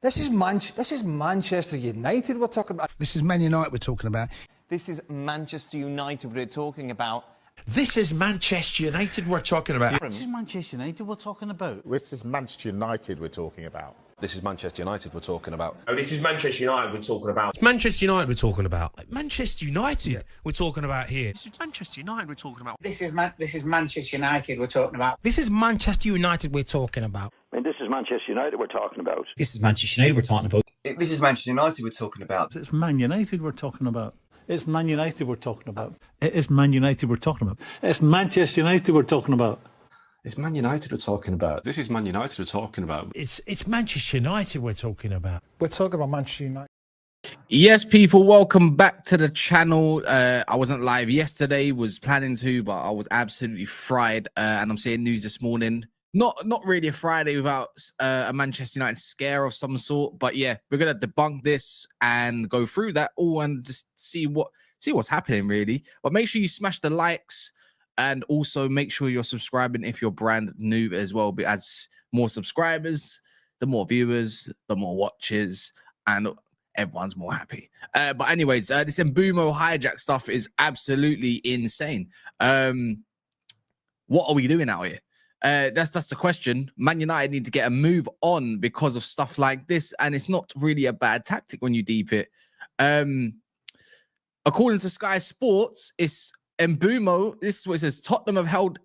This is Manchester United we're talking about. This is Man United we're talking about. This is Manchester United we're talking about. This is Manchester United we're talking about. This is Manchester United we're talking about. This is Manchester United we're talking about. This is Manchester United we're talking about. Oh, this is Manchester United we're talking about. It's Manchester United we're talking about. Manchester United we're talking about here. This is Manchester United we're talking about. This is Manchester United we're talking about. This is Manchester United we're talking about. I mean, this is Manchester United we're talking about. This is Manchester United we're talking about. This is Manchester United we're talking about. It's Man United we're talking about. It's Man United we're talking about. It is Man United we're talking about. It's Manchester United we're talking about. It's Man United we're talking about. This is Man United we're talking about. It's Manchester United we're talking about. We're talking about Manchester United. Yes, people, welcome back to the channel. I wasn't live yesterday, was planning to, but I was absolutely fried. And I'm seeing news this morning. Not really a Friday without a Manchester United scare of some sort. But yeah, we're gonna debunk this and go through that all and just see what's happening really. But make sure you smash the likes and also make sure you're subscribing if you're brand new as well. But as more subscribers, the more viewers, the more watches, and everyone's more happy. But anyways, this Mbeumo hijack stuff is absolutely insane. What are we doing out here? That's the question. Man United need to get a move on because of stuff like this, and it's not really a bad tactic when you deep it. According to Sky Sports, it's Mbeumo. This is what it says. Tottenham have held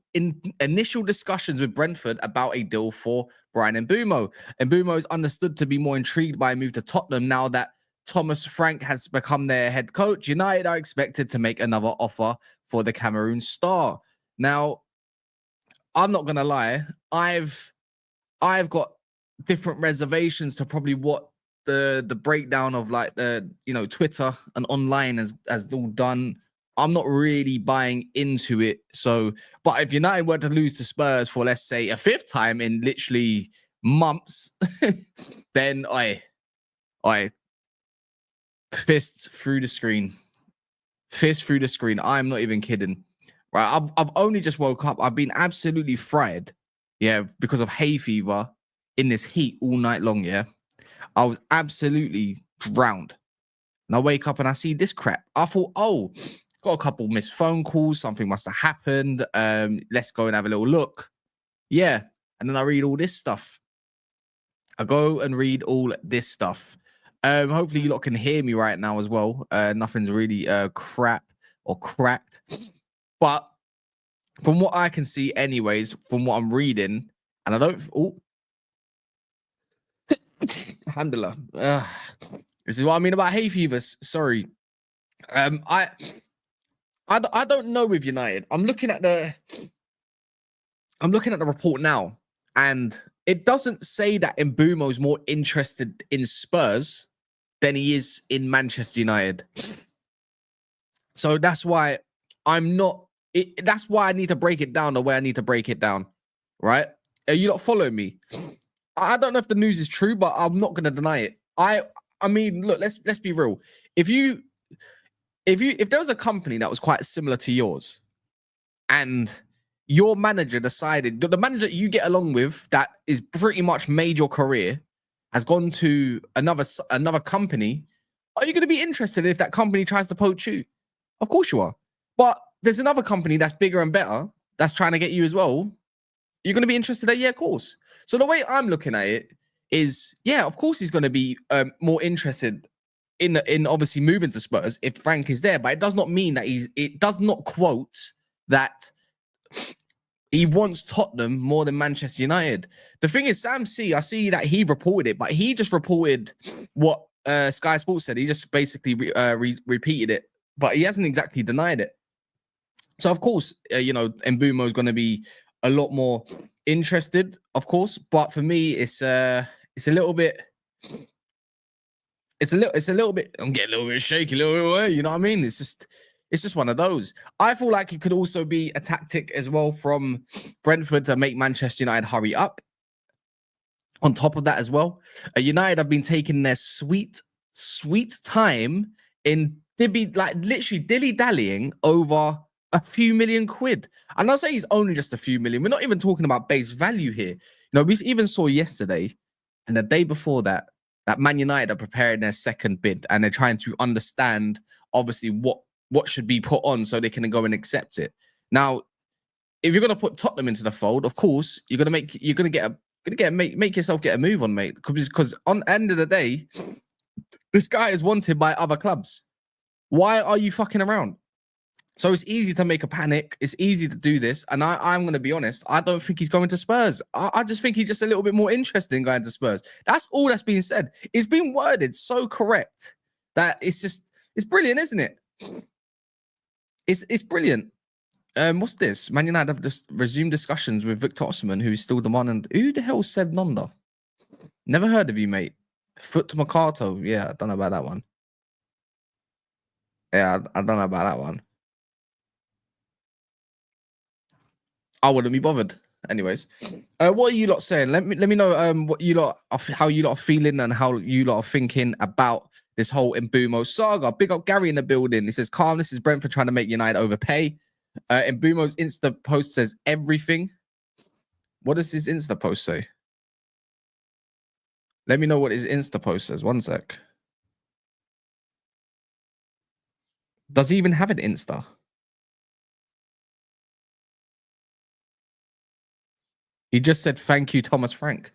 initial discussions with Brentford about a deal for Bryan Mbeumo. Mbeumo is understood to be more intrigued by a move to Tottenham now that Thomas Frank has become their head coach. United are expected to make another offer for the Cameroon star. Now, I'm not gonna lie, I've got different reservations to probably what the breakdown of like the Twitter and online has all done. I'm not really buying into it. So, but if United were to lose to Spurs for, let's say, a fifth time in literally months, then I fist through the screen. Fist through the screen. I'm not even kidding. Right, I've only just woke up. I've been absolutely fried, yeah, because of hay fever in this heat all night long, yeah. I was absolutely drowned. And I wake up and I see this crap. I thought, oh, got a couple missed phone calls. Something must have happened. Let's go and have a little look. Yeah, and then I read all this stuff. I go and read all this stuff. Hopefully you lot can hear me right now as well. Nothing's really crap or cracked. But from what I can see anyways, from what I'm reading, and I don't... Oh. Alhamdulillah. This is what I mean about hay fevers. Sorry. I don't know with United. I'm looking at the report now, and it doesn't say that Mbeumo is more interested in Spurs than he is in Manchester United. So that's why I'm not... that's why I need to break it down the way I need to break it down, right? Are you not following me? I don't know if the news is true, but I'm not going to deny it. I mean, look, let's be real. If there was a company that was quite similar to yours, and your manager decided, the manager you get along with that is pretty much made your career, has gone to another company, are you going to be interested if that company tries to poach you? Of course you are. But there's another company that's bigger and better that's trying to get you as well. You're going to be interested in, yeah, of course. So the way I'm looking at it is, yeah, of course he's going to be more interested in obviously moving to Spurs if Frank is there. But it does not mean that it does not quote that he wants Tottenham more than Manchester United. The thing is, Sam C, I see that he reported it, but he just reported what Sky Sports said. He just basically repeated it, but he hasn't exactly denied it. So, of course, Mbeumo is going to be a lot more interested, of course. But for me, it's a little bit... It's a little bit... I'm getting a little bit shaky, a little bit, you know what I mean? It's just one of those. I feel like it could also be a tactic as well from Brentford to make Manchester United hurry up. On top of that as well, United have been taking their sweet time in literally dilly-dallying over a few million quid. And I'll say he's only just a few million. We're not even talking about base value here. We even saw yesterday and the day before that that Man United are preparing their second bid and they're trying to understand, obviously, what should be put on so they can go and accept it. Now, if you're going to put Tottenham into the fold, of course, make yourself get a move on, mate. Because on the end of the day, this guy is wanted by other clubs. Why are you fucking around? So it's easy to make a panic. It's easy to do this. And I'm going to be honest. I don't think he's going to Spurs. I just think he's just a little bit more interested in going to Spurs. That's all that's being said. It's been worded so correct that it's brilliant, isn't it? It's brilliant. What's this? Man United have just resumed discussions with Victor Osimhen, who's still demanding. Who the hell said Nonda? Never heard of you, mate. Foot to Mercato. Yeah, I don't know about that one. Yeah, I don't know about that one. I wouldn't be bothered. Anyways, what are you lot saying? Let me know what you lot how you lot are feeling and how you lot are thinking about this whole Mbeumo saga. Big up Gary in the building. He says, "Calm. This is Brentford trying to make United overpay." Mbeumo's Insta post says everything. What does his Insta post say? Let me know what his Insta post says. One sec. Does he even have an Insta? He just said, "Thank you, Thomas Frank."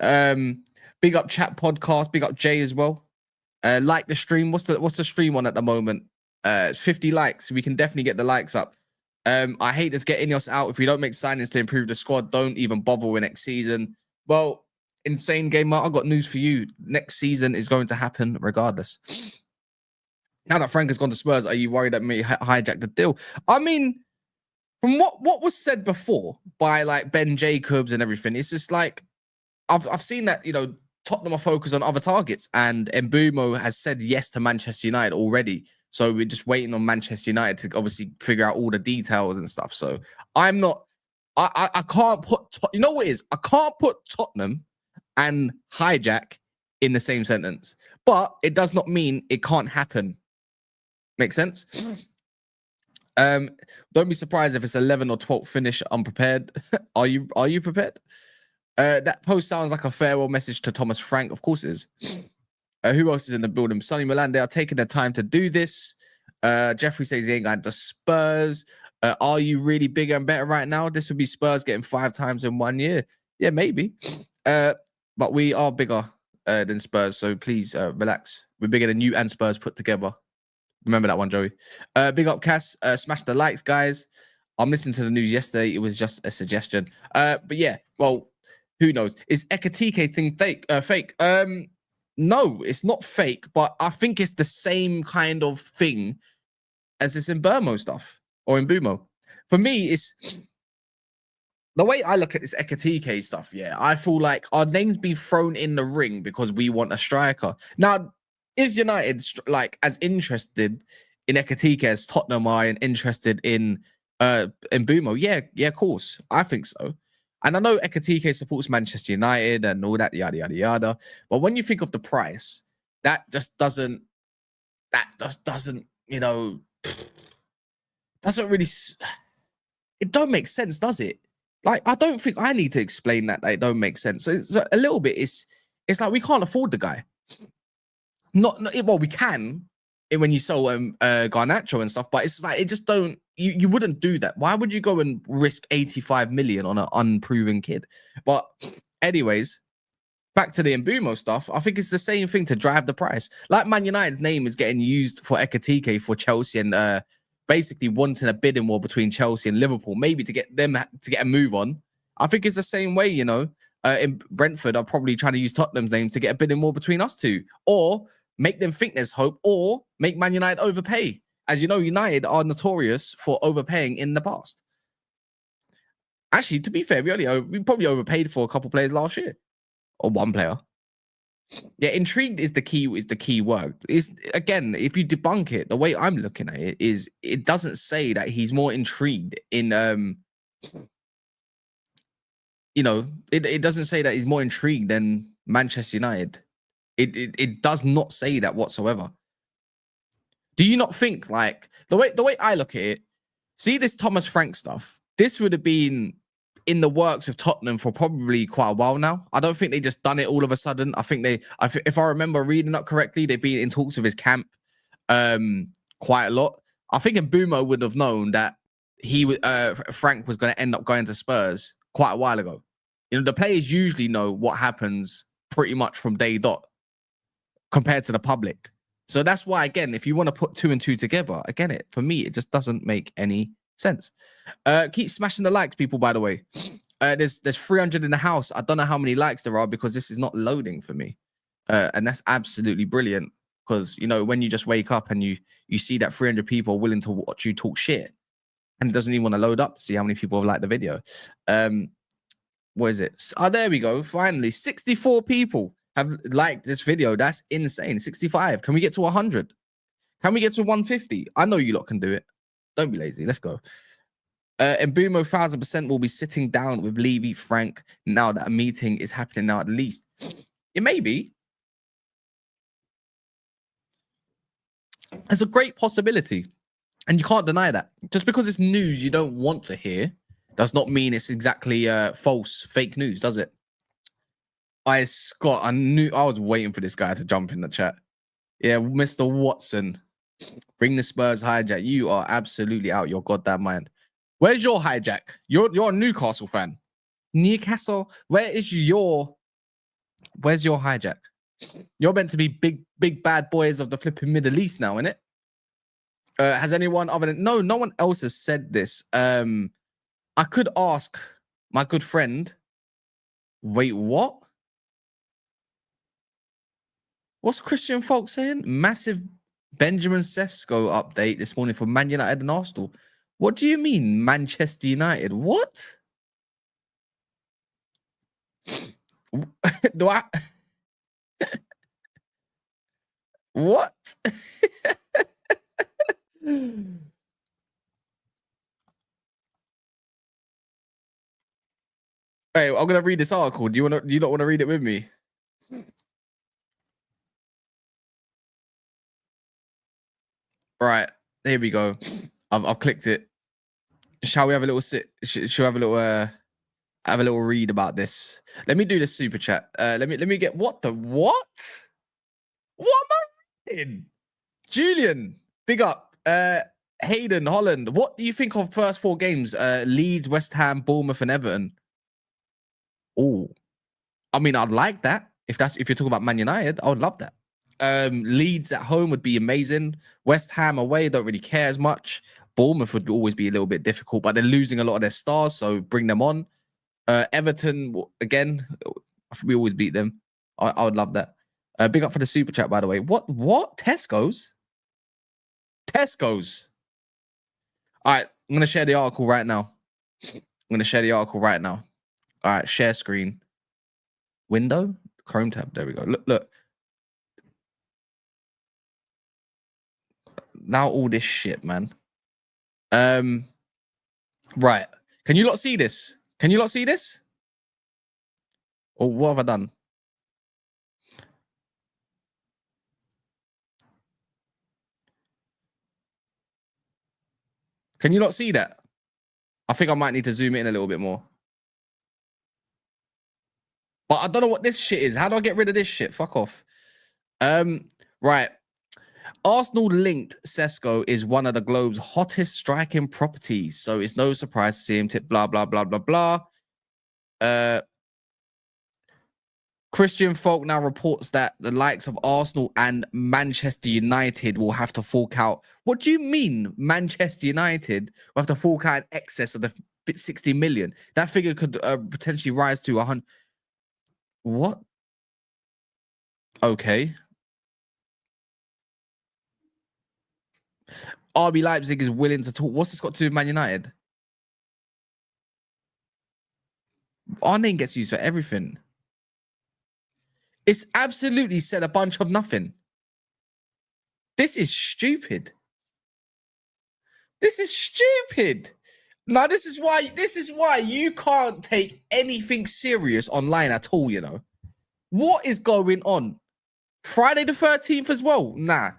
Big up Chat Podcast. Big up Jay as well. Like the stream. What's the stream on at the moment? 50 likes. We can definitely get the likes up. I hate this getting us out. If we don't make signings to improve the squad, don't even bother with next season. Well, Insane Gamer, I've got news for you. Next season is going to happen regardless. Now that Frank has gone to Spurs, are you worried that may hijack the deal? I mean, from what was said before by like Ben Jacobs and everything, it's just like I've seen that, you know, Tottenham are focused on other targets, and Mbeumo has said yes to Manchester United already. So we're just waiting on Manchester United to obviously figure out all the details and stuff. So I'm not, I can't put, you know what it is? I can't put Tottenham and hijack in the same sentence, but it does not mean it can't happen. Make sense? Don't be surprised if it's 11 or 12th finish unprepared. Are you prepared? That post sounds like a farewell message to Thomas Frank. Of course it is. Who else is in the building? Sonny Milan, they are taking their time to do this. Jeffrey says he ain't going to Spurs. Are you really bigger and better right now? This would be Spurs getting 5 times in 1 year. Yeah, maybe. But we are bigger than Spurs, so please relax. We're bigger than you and Spurs put together. Remember that one, Joey. Big up, Cass. Smash the likes, guys. I'm listening to the news yesterday. It was just a suggestion. But yeah, well, who knows? Is Ekatike thing fake? No, it's not fake, but I think it's the same kind of thing as this Mbeumo stuff or Mbeumo. For me, it's the way I look at this Ekatike stuff. Yeah, I feel like our name's been thrown in the ring because we want a striker. Now, is United like as interested in Ekatike as Tottenham are and interested in Mbeumo? Yeah, of course. I think so. And I know Ekatike supports Manchester United and all that, yada, yada, yada. But when you think of the price, that just doesn't, you know, doesn't really, it don't make sense, does it? Like, I don't think I need to explain that it don't make sense. So it's a little bit, it's like we can't afford the guy. Well, we can when you sell Garnacho and stuff, but it's like, it just don't, you wouldn't do that. Why would you go and risk 85 million on an unproven kid? But anyways, back to the Mbeumo stuff. I think it's the same thing to drive the price. Like Man United's name is getting used for Ekatike for Chelsea and basically wanting a bidding war between Chelsea and Liverpool, maybe to get them to get a move on. I think it's the same way, you know, in Brentford are probably trying to use Tottenham's name to get a bidding war between us two, or make them think there's hope, or make Man United overpay. As you know, United are notorious for overpaying in the past. Actually, to be fair, we probably overpaid for a couple players last year, or one player. Yeah, intrigued is the key word. Is again, if you debunk it, the way I'm looking at it is, it doesn't say that he's more intrigued in you know, it doesn't say that he's more intrigued than Manchester United. It does not say that whatsoever. Do you not think, like, the way I look at it, see this Thomas Frank stuff, this would have been in the works with Tottenham for probably quite a while now. I don't think they just done it all of a sudden. I think if I remember reading that correctly, they've been in talks with his camp quite a lot. I think Mbeumo would have known that Frank was going to end up going to Spurs quite a while ago. You know, the players usually know what happens pretty much from day dot compared to the public. So that's why, again, if you want to put 2 and 2 together, again, for me, it just doesn't make any sense. Keep smashing the likes, people, by the way. There's 300 in the house. I don't know how many likes there are because this is not loading for me. And that's absolutely brilliant because, you know, when you just wake up and you see that 300 people are willing to watch you talk shit and it doesn't even want to load up to see how many people have liked the video. What is it? Oh, there we go. Finally, 64 people have liked this video. That's insane. 65. Can we get to 100? Can we get to 150? I know you lot can do it. Don't be lazy. Let's go. Mbeumo 1000% will be sitting down with Levy, Frank, now that a meeting is happening now at least. It may be. It's a great possibility. And you can't deny that. Just because it's news you don't want to hear does not mean it's exactly false, fake news, does it? Scott, I was waiting for this guy to jump in the chat. Yeah, Mr. Watson, bring the Spurs hijack. You are absolutely out your goddamn mind. Where's your hijack? You're a Newcastle fan. Newcastle, where's your hijack? You're meant to be big bad boys of the flipping Middle East now, innit? Has anyone other than no one else has said this? I could ask my good friend. Wait, what? What's Christian Folk saying? Massive Benjamin Sesko update this morning for Man United and Arsenal. What do you mean, Manchester United? What? Do I? What? Hey, I'm gonna read this article. Do you not want to read it with me? Right, here we go. I've clicked it. Shall we have a little sit? Shall we have a little read about this? Let me do the super chat. Let me get what? What am I reading? Julian, big up. Hayden, Holland. What do you think of first 4 games? Leeds, West Ham, Bournemouth, and Everton. Oh, I mean, I'd like that. If you're talking about Man United, I would love that. Leeds at home would be amazing. West Ham away, don't really care as much. Bournemouth would always be a little bit difficult, but they're losing a lot of their stars, so bring them on. Everton, again, we always beat them. I would love that. Big up for the super chat, by the way. What? Tesco's? All right, I'm going to share the article right now. All right, share screen. Window? Chrome tab. There we go. Look. Now all this shit, man. Right. Can you lot see this? Or what have I done? Can you not see that? I think I might need to zoom in a little bit more. But I don't know what this shit is. How do I get rid of this shit? Fuck off. Right. Arsenal linked Sesko is one of the globe's hottest striking properties. So it's no surprise to see him tip blah, blah, blah, blah, blah. Christian Folk now reports that the likes of Arsenal and Manchester United will have to fork out. What do you mean Manchester United will have to fork out in excess of the 60 million? That figure could potentially rise to 100. What? Okay. RB Leipzig is willing to talk. What's this got to do with Man United? Our name gets used for everything. It's absolutely said a bunch of nothing. This is stupid. Now, this is why you can't take anything serious online at all, you know. What is going on? Friday the 13th as well? Nah.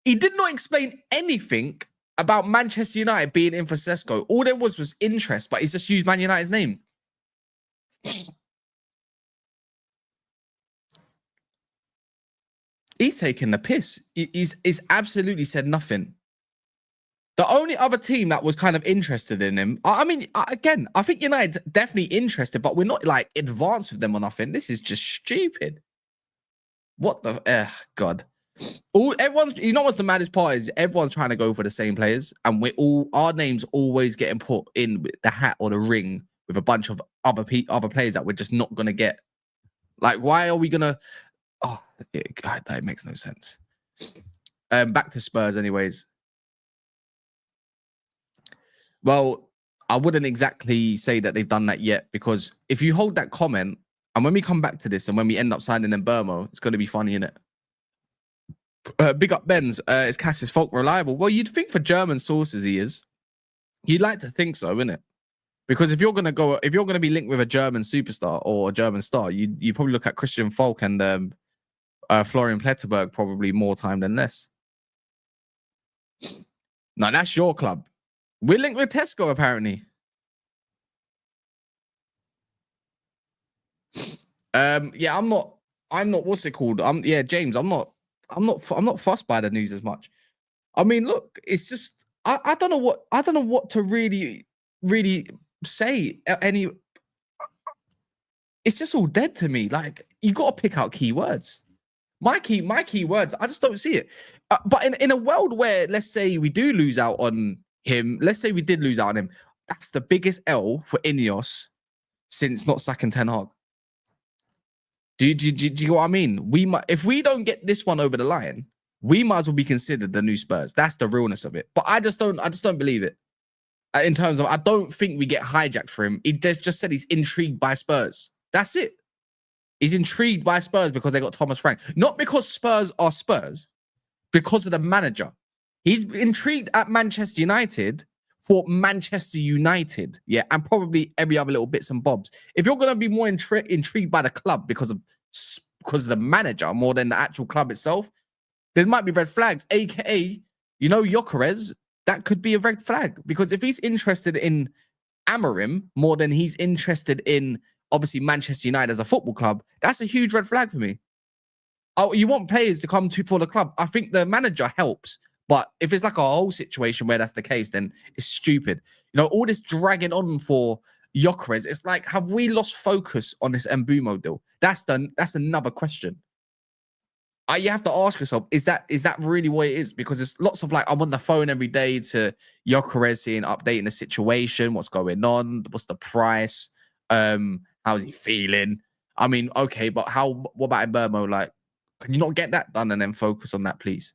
He did not explain anything about Manchester United being in for Sesko. All there was interest, but he's just used Man United's name. He's taking the piss. He's absolutely said nothing. The only other team that was kind of interested in him, I mean, again, I think United's definitely interested, but we're not like advanced with them or nothing. This is just stupid. What the God? Everyone's, you know what's the maddest part is everyone's trying to go for the same players, and our names always getting put in with the hat or the ring with a bunch of other players that we're just not gonna get. Like, why are we gonna? Oh, God, that makes no sense. Back to Spurs, anyways. Well, I wouldn't exactly say that they've done that yet, because if you hold that comment, and when we come back to this, and when we end up signing Mbeumo, it's going to be funny, innit? Big up Benz. Is Cassius Folk reliable? Well, you'd think for German sources he is. You'd like to think so, innit? Because if you're gonna be linked with a German superstar or a German star, you probably look at Christian Folk and Florian Pletterberg probably more time than less. Now that's your club. We're linked with Tesco apparently. Yeah, I'm not. What's it called? Yeah, James. I'm not fussed by the news as much. I mean, look, it's just I don't know what to really say. It's just all dead to me. Like, you got to pick out keywords. My keywords, I just don't see it. But in a world where, let's say we do lose out on him, let's say we did lose out on him, that's the biggest L for Ineos since not sacking Ten Hag. Do you get what I mean? If we don't get this one over the line, we might as well be considered the new Spurs. That's the realness of it. But I just don't believe it. In terms of, I don't think we get hijacked for him. He just said he's intrigued by Spurs. That's it. He's intrigued by Spurs because they got Thomas Frank. Not because Spurs are Spurs, because of the manager. He's intrigued at Manchester United for Manchester United, yeah, and probably every other little bits and bobs. If you're going to be more intrigued by the club because of the manager more than the actual club itself, there might be red flags, aka, you know, Gyökeres, that could be a red flag, because if he's interested in Amorim more than he's interested in, obviously, Manchester United as a football club, that's a huge red flag for me. Oh, you want players to come for the club. I think the manager helps. But if it's like a whole situation where that's the case, then it's stupid. You know, all this dragging on for Gyökeres, it's like, have we lost focus on this Mbeumo deal? That's another question. You have to ask yourself, is that really what it is? Because there's lots of, like, I'm on the phone every day to Gyökeres, seeing, updating the situation, what's going on, what's the price, how's he feeling? I mean, okay, but what about Mbeumo? Like, can you not get that done and then focus on that, please?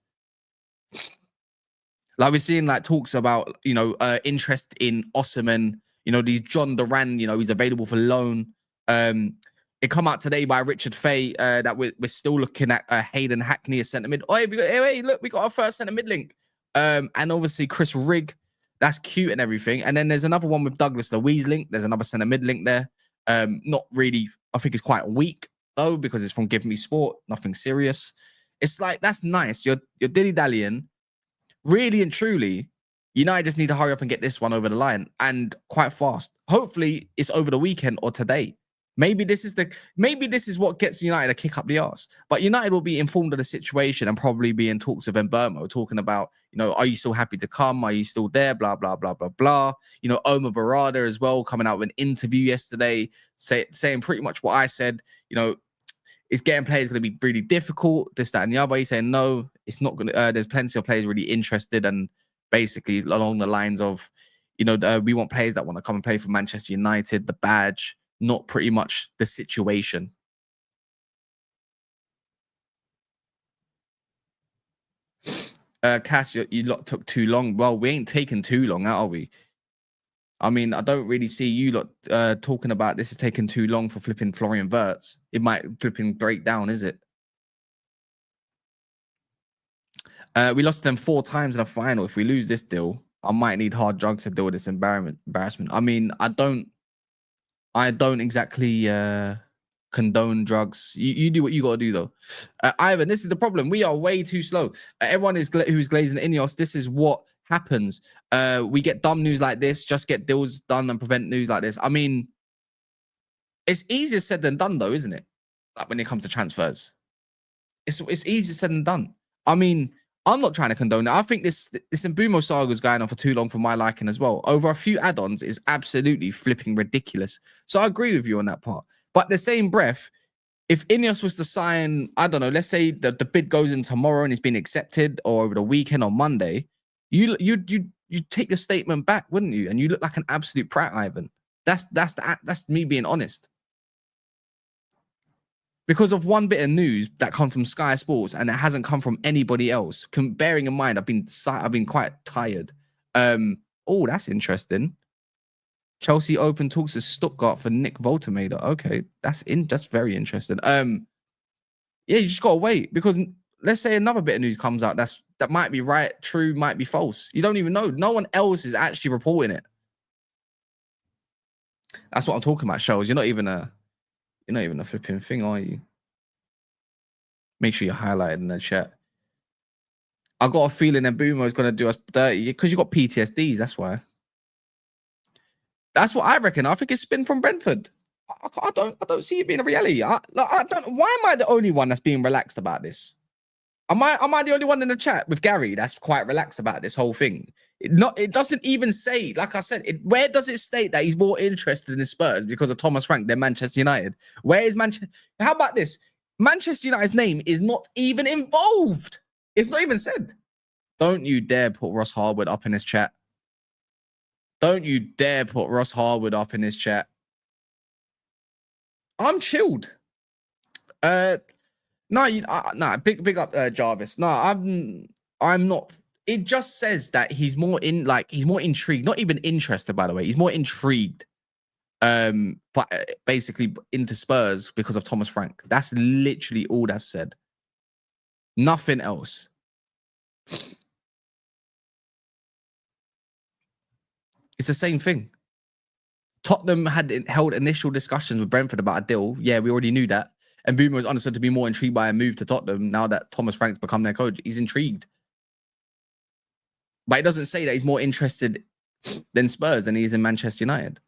Like, we're seeing, like, talks about, you know, interest in Osimhen, you know, these John Duran, you know, he's available for loan. It come out today by Richard Fay that we're still looking at Hayden Hackney as centre mid. Oh, hey, look, we got our first centre mid link. And obviously Chris Rigg, that's cute and everything. And then there's another one with Douglas Luiz link. There's another centre mid link there. Not really, I think it's quite weak though, because it's from Give Me Sport, nothing serious. It's like, that's nice. You're dilly-dallying. Really and truly, United just need to hurry up and get this one over the line, and quite fast. Hopefully it's over the weekend or today. Maybe this is what gets United a kick up the arse. But United will be informed of the situation and probably be in talks with Mbeumo, talking about, you know, are you still happy to come? Are you still there? Blah, blah, blah, blah, blah. You know, Omar Barada as well, coming out with an interview yesterday, saying pretty much what I said. You know, it's getting players going to be really difficult, this, that, and the other. He's saying, no, it's not going to, there's plenty of players really interested, and basically along the lines of, you know, we want players that want to come and play for Manchester United, the badge, not pretty much the situation. Cass, you lot took too long. Well, we ain't taking too long, are we? I mean, I don't really see you lot talking about this is taking too long for flipping Florian Wirtz. It might flipping break down, is it? We lost them 4 times in the final. If we lose this deal, I might need hard drugs to deal with this embarrassment. I mean, I don't exactly condone drugs. You do what you got to do, though. Ivan, this is the problem. We are way too slow. Everyone who's glazing the Ineos, this is what happens. We get dumb news like this, just get deals done and prevent news like this. I mean, it's easier said than done, though, isn't it? Like when it comes to transfers, it's easier said than done. I mean, I'm not trying to condone it. I think this Mbeumo saga is going on for too long for my liking as well. Over a few add-ons is absolutely flipping ridiculous. So I agree with you on that part. But the same breath, if Ineos was to sign, I don't know, let's say the bid goes in tomorrow and it's been accepted, or over the weekend on Monday, you take your statement back, wouldn't you? And you look like an absolute prat, Ivan. That's me being honest. Because of one bit of news that comes from Sky Sports and it hasn't come from anybody else. Bearing in mind, I've been quite tired. Oh, that's interesting. Chelsea open talks to Stuttgart for Nick Voltermader. Okay, that's very interesting. Yeah, you just gotta wait, because let's say another bit of news comes out that might be right, true, might be false. You don't even know. No one else is actually reporting it. That's what I'm talking about, Shells. You're not even a flipping thing, are you? Make sure you're highlighted in the chat. I got a feeling that Mbeumo is going to do us dirty because you got PTSDs. That's why. That's what I reckon. I think it's spin from Brentford. I don't see it being a reality. I don't. Why am I the only one that's being relaxed about this? Am I the only one in the chat with Gary that's quite relaxed about this whole thing? It doesn't even say, like I said, where does it state that he's more interested in the Spurs because of Thomas Frank than Manchester United? Where is Manchester? How about this? Manchester United's name is not even involved. It's not even said. Don't you dare put Ross Harwood up in this chat. Don't you dare put Ross Harwood up in this chat. I'm chilled. No, big up Jarvis. No, I'm not. It just says that he's more intrigued, not even interested, by the way. He's more intrigued. But basically into Spurs because of Thomas Frank. That's literally all that's said. Nothing else. It's the same thing. Tottenham had held initial discussions with Brentford about a deal. Yeah, we already knew that. And Mbeumo was understood to be more intrigued by a move to Tottenham now that Thomas Frank's become their coach. He's intrigued. But it doesn't say that he's more interested than Spurs than he is in Manchester United.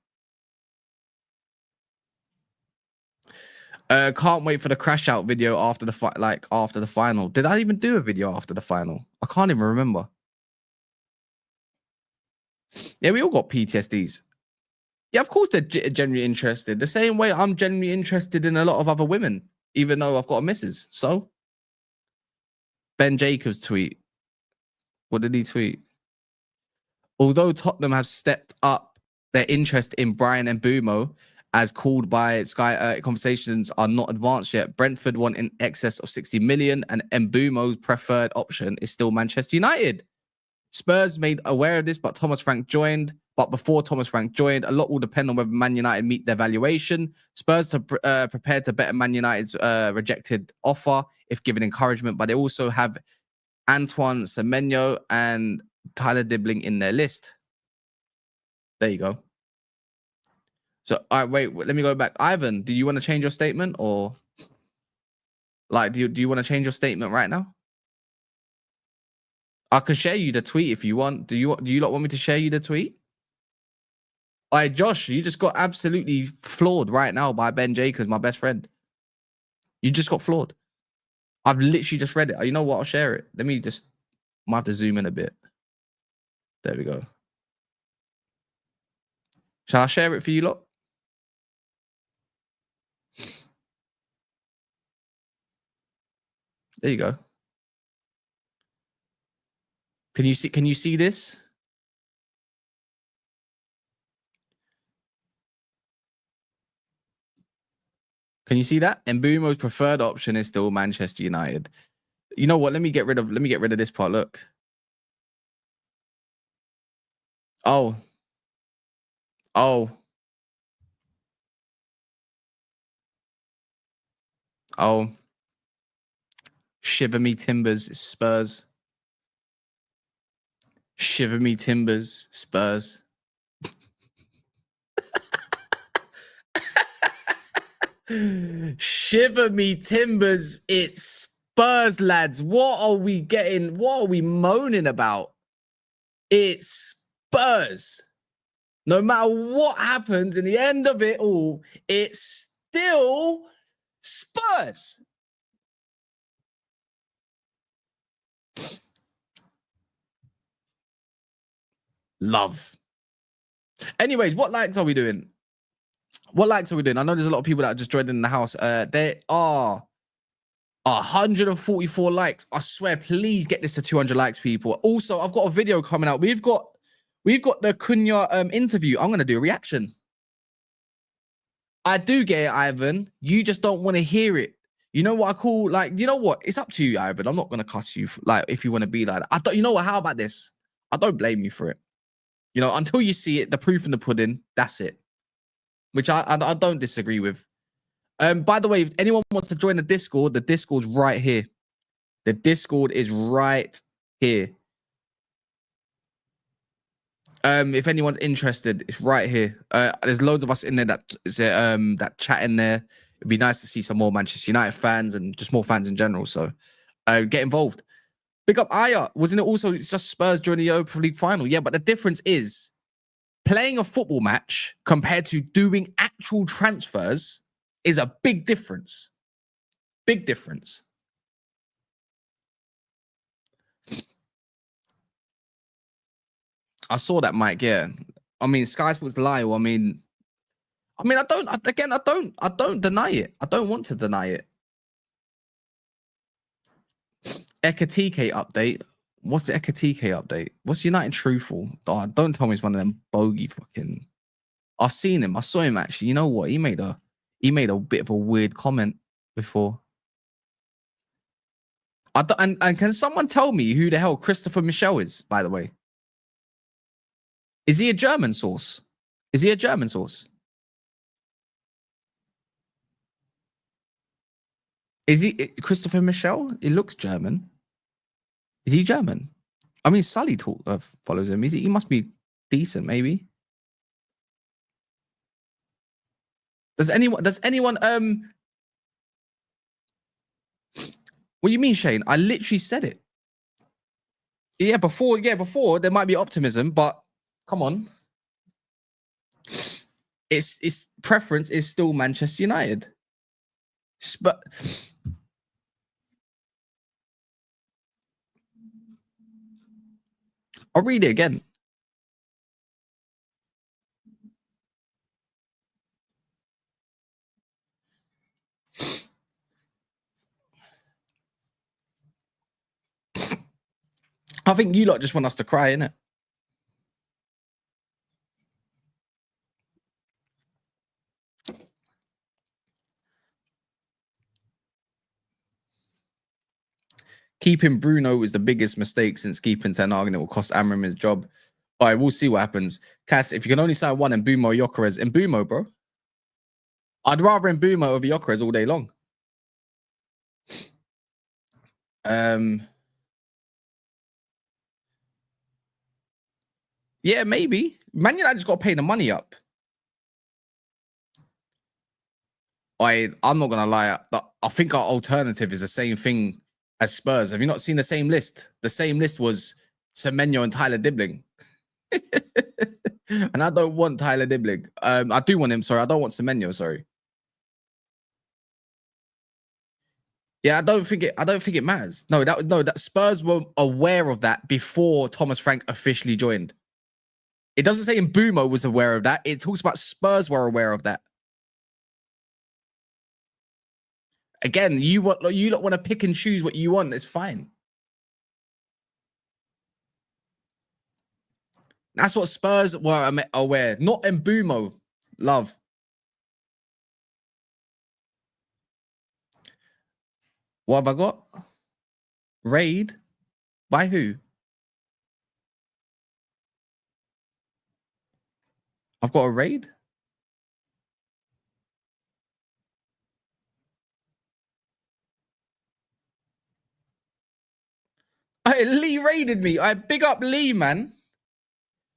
Can't wait for the crash out video after the final. Did I even do a video after the final? I can't even remember. Yeah, we all got PTSDs. Yeah, of course they're genuinely interested. The same way I'm genuinely interested in a lot of other women, even though I've got a missus. So, Ben Jacobs tweet. What did he tweet? Although Tottenham have stepped up their interest in Bryan Mbeumo, as called by Sky, conversations are not advanced yet. Brentford want in excess of 60 million, and Mbeumo's preferred option is still Manchester United. Spurs made aware of this, but Thomas Frank joined. But before Thomas Frank joined, a lot will depend on whether Man United meet their valuation. Spurs are prepared to better Man United's rejected offer if given encouragement, but they also have Antoine Semenyo and Tyler Dibbling in their list. There you go. So, all right, wait, let me go back. Ivan, do you want to change your statement, or do you want to change your statement right now? I can share you the tweet if you want. Do you not want me to share you the tweet? All right, Josh, you just got absolutely floored right now by Ben Jacobs, my best friend. You just got floored. I've literally just read it. You know what? I'll share it. Let me just, might have to zoom in a bit. There we go. Shall I share it for you lot? There you go. Can you see this? Can you see that? Mbeumo's preferred option is still Manchester United. You know what? Let me get rid of this part. Look. Oh. Shiver me timbers, Spurs. Shiver me timbers, Spurs. Shiver me timbers, it's Spurs, lads. What are we getting? What are we moaning about? It's Spurs. No matter what happens in the end of it all, it's still Spurs. Love. Anyways, what likes are we doing? What likes are we doing? I know there's a lot of people that are just joined in the house. There are 144 likes. I swear, please get this to 200 likes, people. Also, I've got a video coming out. We've got the Cunha interview. I'm gonna do a reaction. I do get it, Ivan. You just don't want to hear it. You know what I call, like, you know what? It's up to you, Ivan. I'm not gonna cuss you, like, if you want to be like that. I don't. You know what? How about this? I don't blame you for it. You know, until you see it, the proof in the pudding. That's it. Which I don't disagree with. By the way, if anyone wants to join the Discord's right here. The Discord is right here. If anyone's interested, it's right here. There's loads of us in there that chat in there. It'd be nice to see some more Manchester United fans and just more fans in general. So get involved. Big up Aya. Wasn't it also it's just Spurs during the Europa League final? Yeah, but the difference is playing a football match compared to doing actual transfers is a big difference. Big difference. I saw that, Mike. Yeah. I mean, Sky Sports Lyle. I mean, I don't deny it. I don't want to deny it. Ekatike update. What's the Ekatike update? What's United Truthful? Oh, don't tell me it's one of them bogey fucking. I've seen him. I saw him actually. You know what? He made a bit of a weird comment before. And can someone tell me who the hell Christopher Michel is, by the way? Is he a German source? Is he a German source? Is he Christopher Michel? He looks German. Is he German? I mean, Sully follows him. He must be decent, maybe. Does anyone what do you mean, Shane? I literally said it. Yeah, before there might be optimism, but come on. Its preference is still Manchester United. But I'll read it again. I think you lot just want us to cry, innit? Keeping Bruno was the biggest mistake since keeping Ten Hag, and it will cost Amram his job. All right, we'll see what happens. Cass, if you can only sign one, Mbeumo or Gyökeres, Mbeumo, bro. I'd rather Mbeumo over Gyökeres all day long. Yeah, maybe. Man United just got to pay the money up. I'm not going to lie. I think our alternative is the same thing as Spurs. Have you not seen the same list? The same list was Semenyo and Tyler Dibling. And I don't want Tyler Dibling. I do want him, sorry. I don't want Semenyo, sorry. Yeah, I don't think it matters. No, that Spurs were aware of that before Thomas Frank officially joined. It doesn't say Mbeumo was aware of that. It talks about Spurs were aware of that. Again, you don't want to pick and choose what you want. It's fine. That's what Spurs were aware. Not Mbeumo. Love. What have I got? Raid? By who? I've got a raid? Hey, Lee raided me. I big up Lee, man.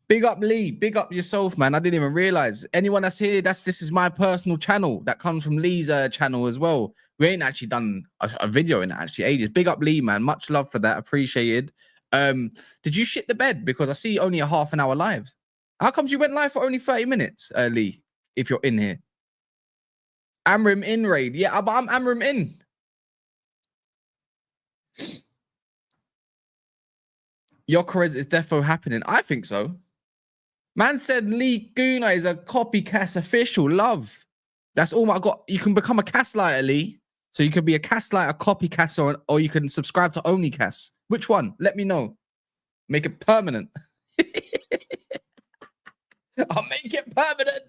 Big up Lee. Big up yourself, man. I didn't even realize. Anyone that's here, this is my personal channel. That comes from Lee's channel as well. We ain't actually done a video in it actually ages. Big up Lee, man. Much love for that. Appreciated. Did you shit the bed? Because I see only a half an hour live. How comes you went live for only 30 minutes, Lee, if you're in here? Amrim in raid. Yeah, but I'm Amrim in. Yokerez is defo happening. I think so. Man said Lee Guna is a copycat official. Love. That's all I got. You can become a Castlighter, Lee. So you can be a Castlighter, copycat, or you can subscribe to OnlyCast. Which one? Let me know. Make it permanent. I'll make it permanent.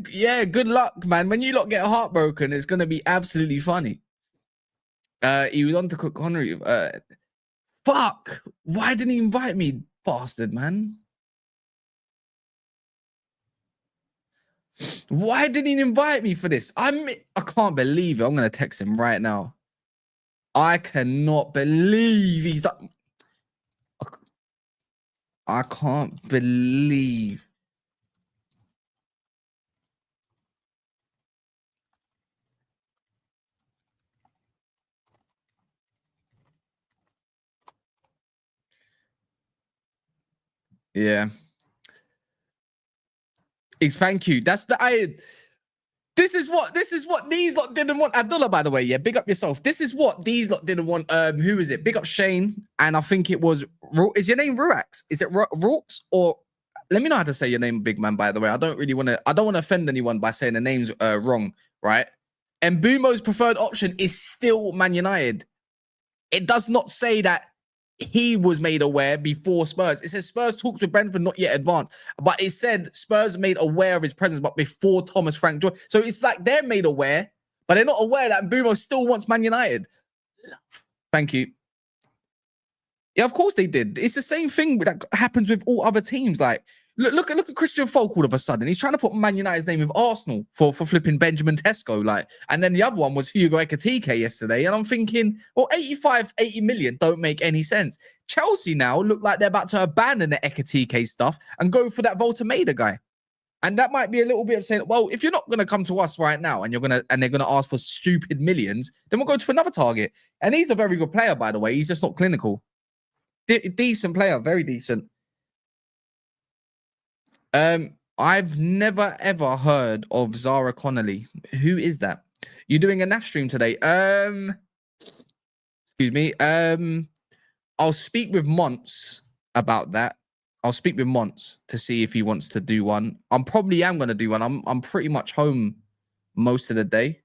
Yeah, good luck, man. When you lot get heartbroken, it's gonna be absolutely funny. He was on to cook Henry. Fuck! Why didn't he invite me, bastard, man? Why didn't he invite me for this? I can't believe it. I'm gonna text him right now. I cannot believe he's. I can't believe. Yeah. Thank you. That's the This is what these lot didn't want. Abdullah, by the way, yeah, big up yourself. This is what these lot didn't want. Who is it? Big up Shane, and I think it was. Is your name Ruax? Is it Rooks or? Let me know how to say your name, big man. By the way, I don't want to offend anyone by saying the name's wrong, right? And Mbeumo's preferred option is still Man United. It does not say that he was made aware before Spurs. It says Spurs talks with Brentford not yet advanced, but it said Spurs made aware of his presence, but before Thomas Frank Joy. So it's like they're made aware, but they're not aware that Mbeumo still wants Man United. Thank you. Yeah, of course they did. It's the same thing that happens with all other teams. Like, look at Christian Folk all of a sudden. He's trying to put Man United's name with Arsenal for flipping Benjamin Sesko. Like, and then the other one was Hugo Ekitike yesterday. And I'm thinking, well, 80 million don't make any sense. Chelsea now look like they're about to abandon the Ekitike stuff and go for that Voltameda guy. And that might be a little bit of saying, well, if you're not going to come to us right now and they're going to ask for stupid millions, then we'll go to another target. And he's a very good player, by the way. He's just not clinical. Decent player, very decent. I've never ever heard of Zara Connolly. Who is that? You're doing a NAF stream today. Excuse me. I'll speak with Monts about that. I'll speak with Monts to see if he wants to do one. I probably am going to do one. I'm pretty much home most of the day.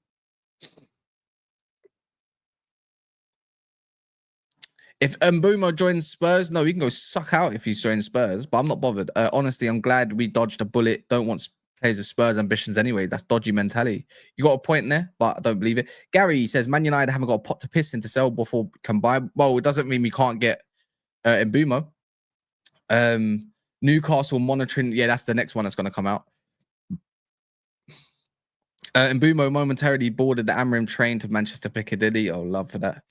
If Mbeumo joins Spurs, no, he can go suck out if he's joining Spurs, but I'm not bothered. Honestly, I'm glad we dodged a bullet. Don't want players with Spurs ambitions anyway. That's dodgy mentality. You got a point there, but I don't believe it. Gary says, Man United haven't got a pot to piss in to sell before we can buy. Well, it doesn't mean we can't get Mbeumo. Newcastle monitoring. Yeah, that's the next one that's going to come out. Mbeumo momentarily boarded the Amrim train to Manchester Piccadilly. Oh, love for that.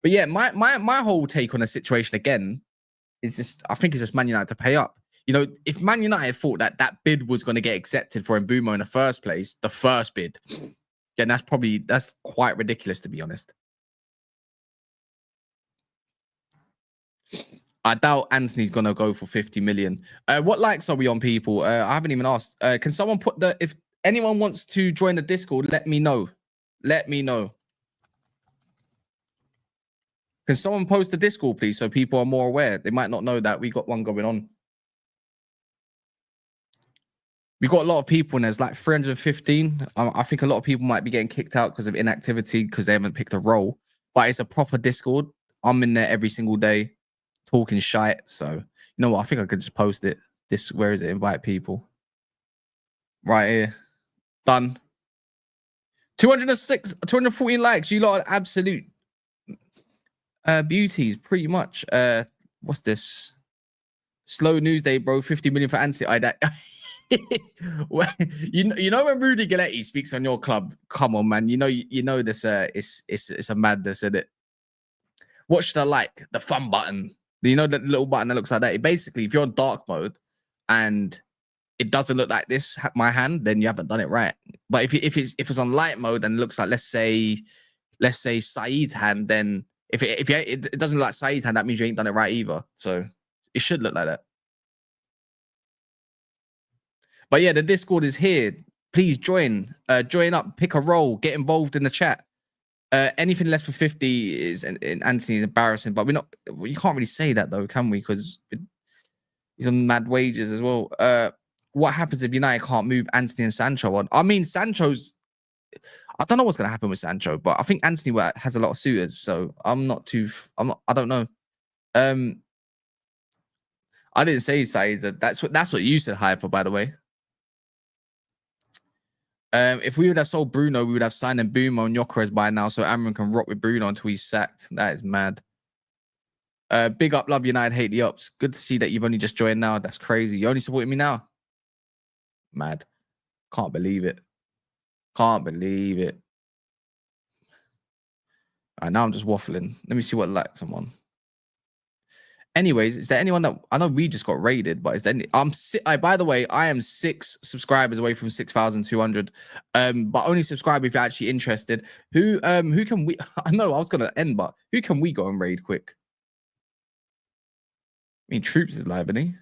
But yeah, my whole take on the situation again is just, I think it's just Man United to pay up. You know, if Man United thought that bid was going to get accepted for Mbeumo in the first place, the first bid, then that's quite ridiculous, to be honest. I doubt Anthony's going to go for 50 million. What likes are we on, people? I haven't even asked. Can someone put if anyone wants to join the Discord, let me know. Let me know. Can someone post the Discord, please, so people are more aware? They might not know that we got one going on. We got a lot of people, and there's like 315. I think a lot of people might be getting kicked out because of inactivity because they haven't picked a role. But it's a proper Discord. I'm in there every single day talking shite. So, you know what? I think I could just post it. Where is it? Invite people. Right here. Done. 214 likes. You lot are absolute beauties, pretty much. What's this? Slow news day, bro. 50 million for Anthony. Well, you know when Rudy Galetti speaks on your club, come on, man. You know this. It's a madness, isn't it? What should I like? The fun button. You know that little button that looks like that. It basically, if you're on dark mode and it doesn't look like this, my hand, then you haven't done it right. But if it's on light mode and it looks like, let's say, let's say, Saeed's hand, then if it doesn't look like Saeed's hand, that means you ain't done it right either. So it should look like that. But yeah, the Discord is here. Please join. Join up, pick a role, get involved in the chat. Anything less for 50 is Anthony's embarrassing, but you can't really say that though, can we? Because he's on mad wages as well. What happens if United can't move Anthony and Sancho on? I mean, I don't know what's gonna happen with Sancho, but I think Anthony has a lot of suitors, so I don't know. I didn't say Saeed. That's what you said, Hyper, by the way. If we would have sold Bruno, we would have signed Mbeumo and Gyökeres by now, so Amram can rock with Bruno until he's sacked. That is mad. Big up, love United, hate the ups. Good to see that you've only just joined now. That's crazy. You only supporting me now? Mad. Can't believe it. Can't believe it. All right, now I'm just waffling. Let me see what likes I'm on. Anyways, is there anyone that I know we just got raided, but is there any, by the way, I am 6 subscribers away from 6,200. But only subscribe if you're actually interested. Who can we I know I was gonna end, but who can we go and raid quick? I mean, Troops is live, isn't he?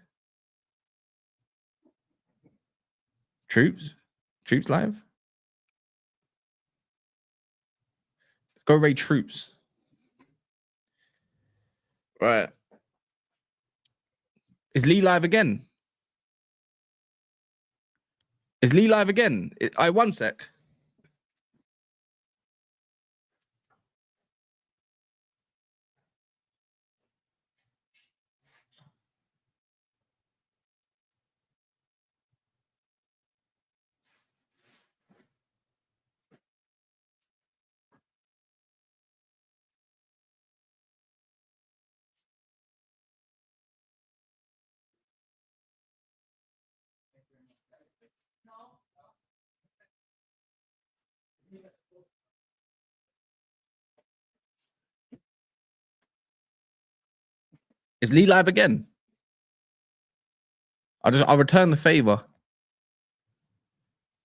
Troops live. Let's go raid Troops. Right. Is Lee live again? Is Lee live again? One sec. Is Lee live again? I'll return the favor.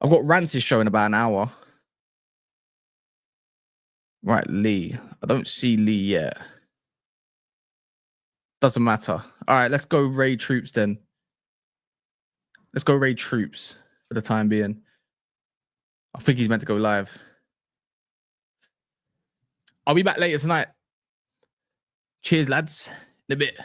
I've got Rancis showing about an hour. Right, Lee. I don't see Lee yet. Doesn't matter. All right, let's go raid Troops then. Let's go raid Troops for the time being. I think he's meant to go live. I'll be back later tonight. Cheers, lads. In a bit.